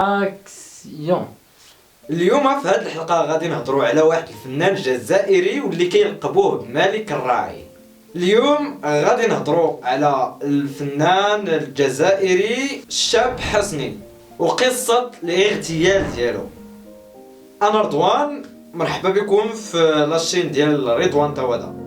اكسيون. اليوم في هذه الحلقه غادي نهضروا على واحد الفنان جزائري واللي كيلقبوه بملك الراعي. اليوم غادي نهضروا على الفنان الجزائري الشاب حسني وقصه الاغتيال ديالو. انا رضوان، مرحبا بكم في لاشين ديال رضوان تودا.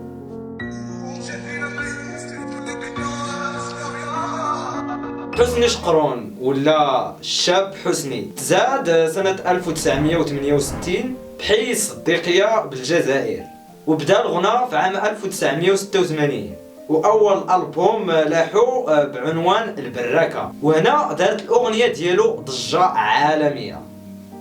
حسني شقرون ولا الشاب حسني تزاد سنة 1968 بحي الصديقية بالجزائر، وبدا الغناء في عام 1986 وأول ألبوم لاحو بعنوان البراكة، وهنا دارت الأغنية ديالو ضجة عالمية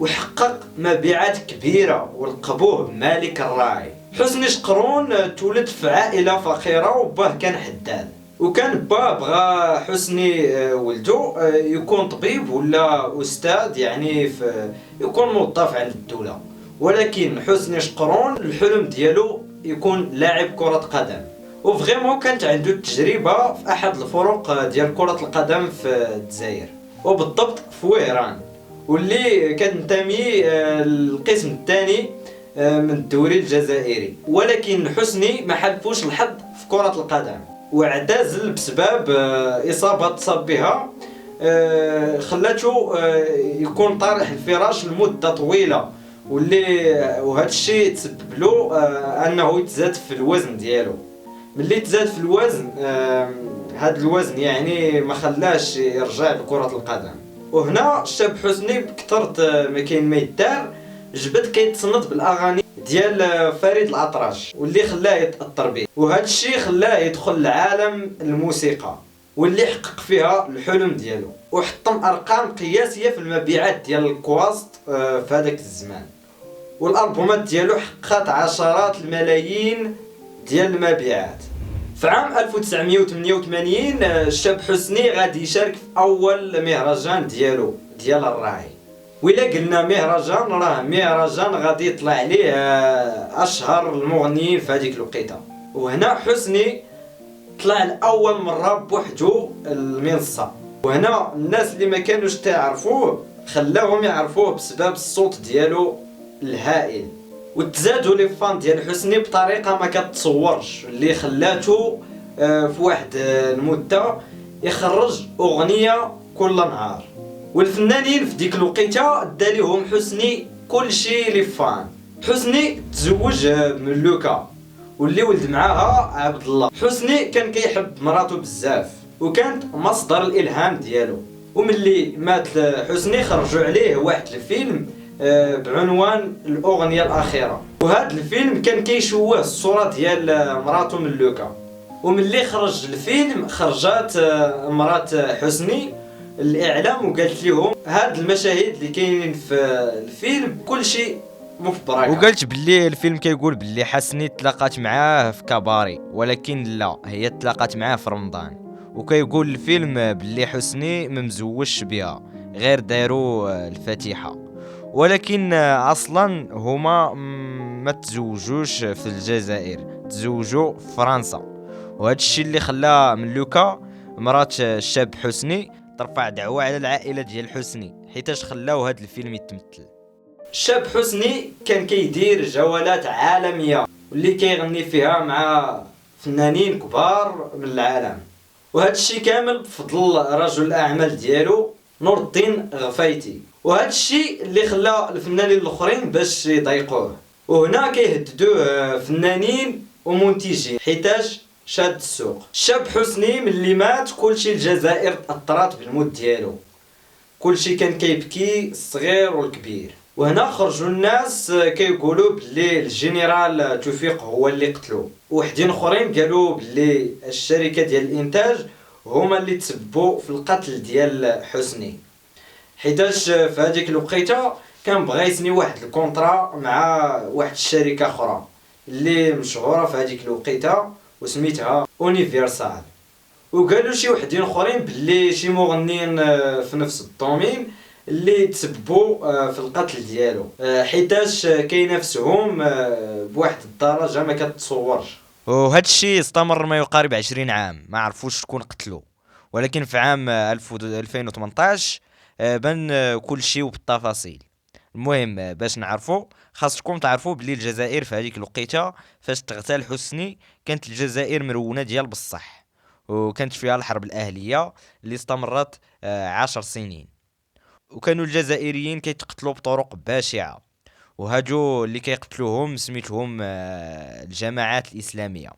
وحقق مبيعات كبيرة ولقبوه ملك الراعي. حسني شقرون تولد في عائلة فقيرة وباه كان حداد، وكان با بغى حسني ولدو يكون طبيب ولا استاذ، يعني يكون موظف عند الدولة، ولكن حسني شقرون الحلم ديالو يكون لاعب كرة قدم، وفغيمون كانت عنده التجربة في احد الفرق ديال كرة القدم في الجزائر، وبالضبط في وهران، واللي كتنتمي للقسم الثاني من الدوري الجزائري. ولكن حسني ما حلفوش الحظ في كرة القدم واعتزل بسبب إصابة تصاب بها خلاته يكون طارح الفراش لمدة طويلة، وهذا الشيء تسبب له أنه يتزاد في الوزن ديالو. ملي تزاد في الوزن هذا الوزن يعني ما خلاش يرجع لكرة القدم، وهنا الشاب حسني بكثرة ما كاين ما يدار جبد كيتصنت بالاغاني ديال فريد الأطرش، واللي خلاه يتاثر به، وهذا الشيء خلاه يدخل لعالم الموسيقى واللي حقق فيها الحلم ديالو وحطم ارقام قياسيه في المبيعات ديال الكواسط في هذاك الزمان، والالبومات ديالو حققت عشرات الملايين ديال المبيعات. في عام 1988 الشاب حسني غادي يشارك في اول مهرجان ديالو ديال الراعي، وإلا قلنا مهرجان راه مهرجان غادي يطلع عليه اشهر المغنيين في هذيك الوقيته، وهنا حسني طلع لاول مره بوحدو المنصه، وهنا الناس اللي ما كانوش تعرفوه خلاهم يعرفوه بسبب الصوت ديالو الهائل، وتزادوا لي فان ديال حسني بطريقه ما كتصورش، اللي خلاته في واحد المده يخرج اغنيه كل نهار. والفنانين في ديك الوقيته داليهم حسني كل شيء لي فان. حسني تزوج بملوكه واللي ولد معاها عبد الله. حسني كان كيحب مراته بزاف وكانت مصدر الالهام ديالو، وملي مات حسني خرجوا عليه واحد الفيلم بعنوان الاغنيه الاخيره، وهذا الفيلم كان كيشوه الصوره ديال مراته ملوكه، وملي خرج الفيلم خرجات مرات حسني الاعلام وقالت لهم هاد المشاهد اللي كاينين في الفيلم كل شيء مو في بركه، وقالت باللي الفيلم كيقول باللي حسني تلاقات معاه في كباري، ولكن لا، هي تلاقات معاه في رمضان، وكيقول الفيلم باللي حسني ممزوجش بها، غير داروا الفاتحه، ولكن اصلا هما ما تزوجوش في الجزائر، تزوجوا في فرنسا، وهذا الشيء اللي خلى ملوكه مرات الشاب حسني ترفع دعوة على العائلة ديال حسني حيتاش خلاو هذا الفيلم يتمثل. الشاب حسني كان كيدير جولات عالمية واللي كيغني فيها مع فنانين كبار من العالم، وهذا الشيء كامل بفضل رجل الاعمال ديالو نور الدين غفايتي، وهذا الشيء اللي خلى الفنانين الاخرين باش يضايقوه، وهنا كيهددوه فنانين ومنتجين حيتاش شاد السوق. الشاب حسني ملي مات كلشي الجزائر تاثرات بالموت ديالو، كلشي كان كيبكي الصغير والكبير، وهنا خرجوا الناس كيقولوا باللي الجنرال توفيق هو اللي قتلو، وحدين اخرين قالوا باللي الشركه ديال الانتاج هما اللي تسببوا في القتل ديال حسني، حيتاش في هذيك الوقيته كان بغى يسني واحد الكونطرا مع واحد الشركه اخرى اللي مشهوره في هذيك الوقيته وسميتها اونيفرسال، وقالوا شي وحدين اخرين باللي شي مغنيين في نفس الدومين اللي تسببوا في القتل ديالو، حيتاش كينافسهم بواحد الدرجه ما كتصورش. وهذا الشيء استمر ما يقارب 20 عام، ما عرفوش شكون قتلو، ولكن في عام 2018 بان كل شيء وبالتفاصيل. المهم باش نعرفوا خاصكم تعرفوا بلي الجزائر في هذيك الوقيته فاش تغتال حسني كانت الجزائر مرونه ديال بصح، وكانت فيها الحرب الاهليه اللي استمرت 10 سنين، وكانوا الجزائريين كيتقتلوا بطرق بشعه، وهاجو اللي كيقتلوهم سميتهم الجماعات الاسلاميه.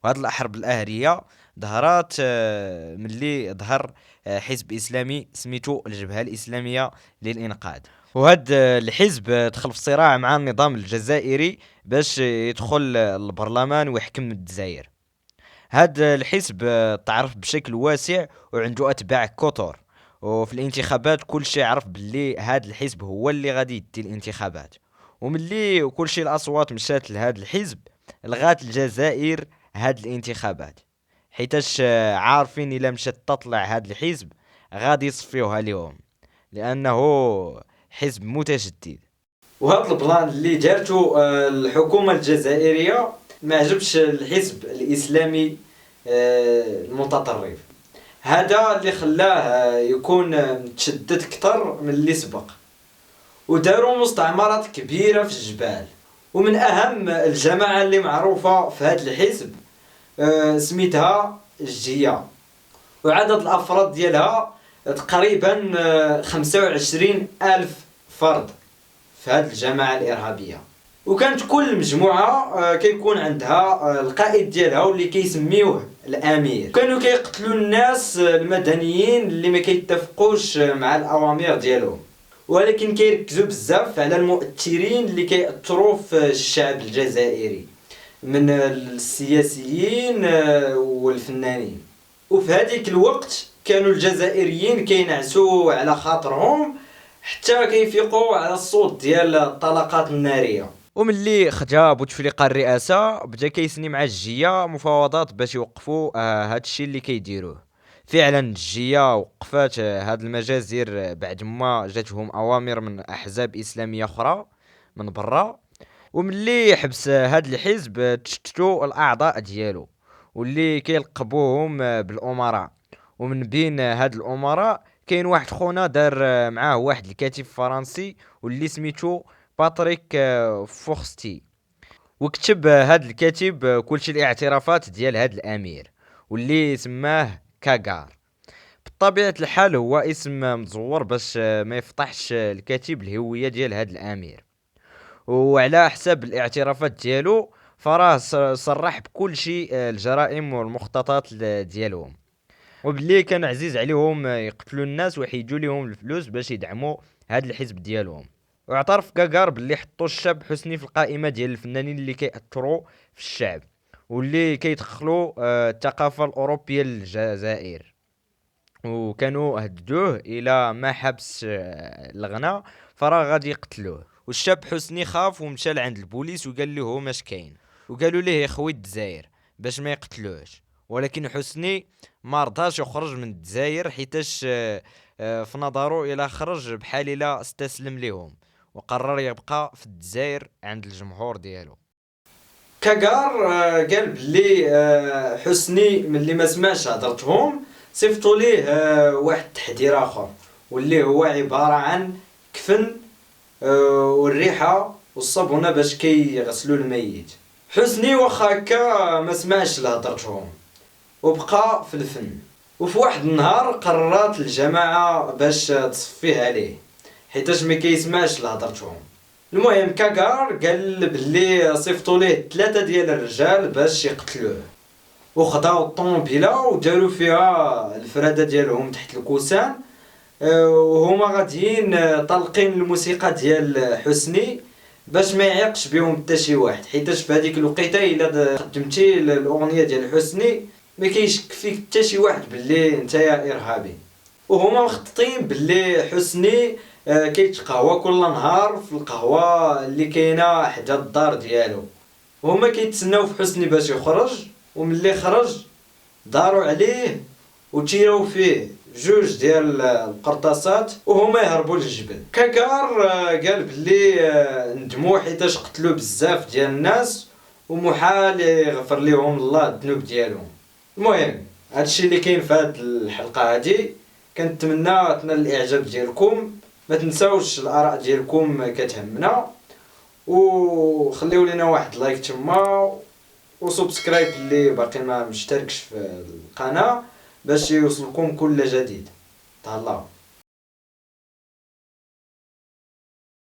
وهاد الحرب الاهليه ظهرت ملي ظهر حزب اسلامي سميتو الجبهه الاسلاميه للانقاذ. وهاد الحزب دخل في صراع مع النظام الجزائري باش يدخل البرلمان ويحكم الجزائر. هاد الحزب تعرف بشكل واسع وعنده اتباع كثر، وفي الانتخابات كل شيء عرف باللي هاد الحزب هو اللي غادي يدي الانتخابات. وملي كل شيء الاصوات مشات لهاد الحزب لغات الجزائر هاد الانتخابات، حيتاش عارفين الا مشات تطلع هاد الحزب غادي يصفيوها اليوم، لانه حزب متجدد. وهذا البلان اللي دارته الحكومة الجزائرية ما عجبش الحزب الإسلامي المتطرف. هذا اللي خلاه يكون متشدد أكثر من اللي سبق، وداروا مستعمرات كبيرة في الجبال. ومن أهم الجماعة اللي معروفة في هذا الحزب سميتها الجية، وعدد الأفراد ديالها تقريبا 25 ألف فرد في هذه الجماعة الإرهابية. وكانت كل مجموعة كيكون عندها القائد ديالها واللي كيسميوه الأمير. كانوا كيقتلوا الناس المدنيين اللي ما كيتفقوش مع الأوامر ديالهم، ولكن كيركزوا بزاف على المؤثرين اللي كيأثروا في الشعب الجزائري من السياسيين والفنانين. وفي هذيك الوقت كانوا الجزائريين كينعسوا على خاطرهم حتى كيفيقوا على الصوت ديال الطلقات الناريه. وملي خدا بوتفليقه الرئاسه بدا كيسني مع الجيه مفاوضات باش يوقفوا هادشي اللي كيديروه. فعلا الجيه وقفات هاد المجازر بعد ما جاتهم اوامر من احزاب اسلاميه اخرى من برا. وملي حبس هاد الحزب تشتتوا الاعضاء ديالو واللي كيلقبوهم بالامراء. ومن بين هاد الامراء كاين واحد خونا دار معاه واحد الكاتب فرنسي واللي سميتو باتريك فوخستي، وكتب هاد الكاتب كلشي الاعترافات ديال هاد الامير واللي سماه كاغار. بطبيعة الحال هو اسم مزور باش ما يفضحش الكاتب الهوية ديال هاد الامير، وعلى حساب الاعترافات ديالو فراه صرح بكل شيء الجرائم والمخططات ديالهم، وباللي كان عزيز عليهم يقتلوا الناس ويحيدوا لهم الفلوس باش يدعموا هاد الحزب ديالهم. واعترف كاغار باللي حطوا الشاب حسني في القائمه ديال الفنانين اللي كيأثروا في الشعب واللي كيدخلوا الثقافه الاوروبيه للجزائر، وكانوا هددوه الى ما حبس الغنى فراه غادي يقتلوه. والشاب حسني خاف ومشى لعند البوليس وقال لهم اش كاين، وقالوا ليه يخوي الجزائر باش ما يقتلوش. ولكن حسني ما رضاش يخرج من الجزائر حيتاش في نظره الى خرج بحال الى استسلم لهم، وقرر يبقى في الجزائر عند الجمهور ديالو. كاغار قال بلي حسني ملي ما سمعش هضرتهم صيفطوا ليه واحد التحذير اخر واللي هو عباره عن كفن والريحه والصابونه باش كيغسلوا الميت. حسني واخا هكا ما سمعش لهضرتهم وبقى في الفن. وفي واحد النهار قررت الجماعه باش تصفيه عليه حيتاش ما كيسمعش لهضرتهم. المهم كاغار قال بلي صيفطوا ليه 3 ديال الرجال باش يقتلوه، وخداو الطوموبيله وداروا فيها الفراده ديالهم تحت الكوسان، وهما غاديين طالقين الموسيقى ديال حسني باش ما يعيقش بهم حتى شي واحد، حيتاش في هذيك الوقيته الا قدمتي الاغنيه ديال حسني ما كيشك فيك حتى شي واحد باللي نتايا ارهابي. وهما مخططين باللي حسني كيتقهوى كل نهار في القهوه اللي كاينه حدا الدار ديالو، وهما كيتسناو في حسني باش يخرج. وملي خرج داروا عليه وتيراو فيه 2 ديال القرطاسات وهما يهربوا للجبل. كاغار قال بلي ندموا حيتاش قتلوا بزاف ديال الناس ومحال يغفر لهم الله الذنوب ديالهم. المهم هادشي اللي كاين في هاد الحلقه هادي. كنتمنى تنال الاعجاب ديالكم. ما تنساوش الاراء ديالكم كتهمنا، وخليو لينا واحد لايك تما وسبسكرايب اللي باقي ما مشتركش في القناه باش يوصلكم كل جديد. تهلاو.